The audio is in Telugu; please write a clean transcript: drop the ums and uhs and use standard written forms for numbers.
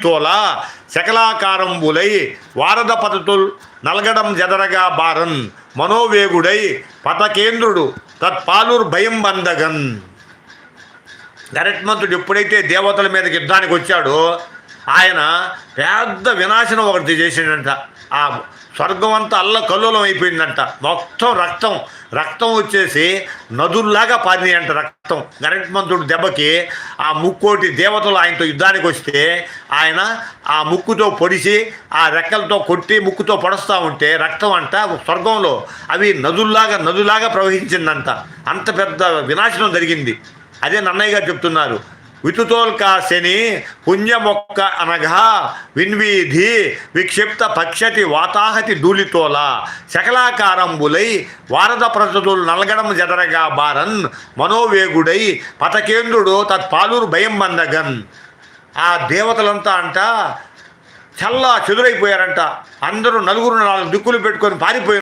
తోల శకలాకారంబులై వారద పతతుల్ నల్గడం జదరగా బారన్ మనోవేగుడై పతకేంద్రుడు తత్పాలుర్ భయం బందగన్. గరుత్మంతుడు ఎప్పుడైతే దేవతల మీదకి యుద్ధానికి వచ్చాడో ఆయన పెద్ద వినాశనం ఒకటి చేసిండంట. ఆ స్వర్గం అంతా అల్లకల్లోలం అయిపోయిందంట. మొత్తం రక్తం వచ్చేసి నదుల్లాగా పారినాయంట రక్తం. గరుత్మంతుడు దెబ్బకి ఆ ముక్కోటి దేవతలు ఆయనతో యుద్ధానికి వస్తే ఆయన ఆ ముక్కుతో పొడిచి ఆ రెక్కలతో కొట్టి ముక్కుతో పొడుస్తూ ఉంటే రక్తం అంట స్వర్గంలో అవి నదులాగా ప్రవహించిందంట. అంత పెద్ద వినాశనం జరిగింది. అదే నన్నయ్య గారు చెప్తున్నారు. వితుతోల్కాశని పుణ్యమొక్క అనగా విన్వీధి విక్షిప్త పక్షతి వాతాహతి ధూళితోల శకలాకారంబులై వారద ప్రతులు నల్గడం జదరగా బారన్ మనోవేగుడై పతకేంద్రుడు తత్పాలూరు భయం బందగన్. ఆ దేవతలంతా అంట చల్లా చెదురైపోయారంట. అందరూ 4 దిక్కులు పెట్టుకొని పారిపోయారు.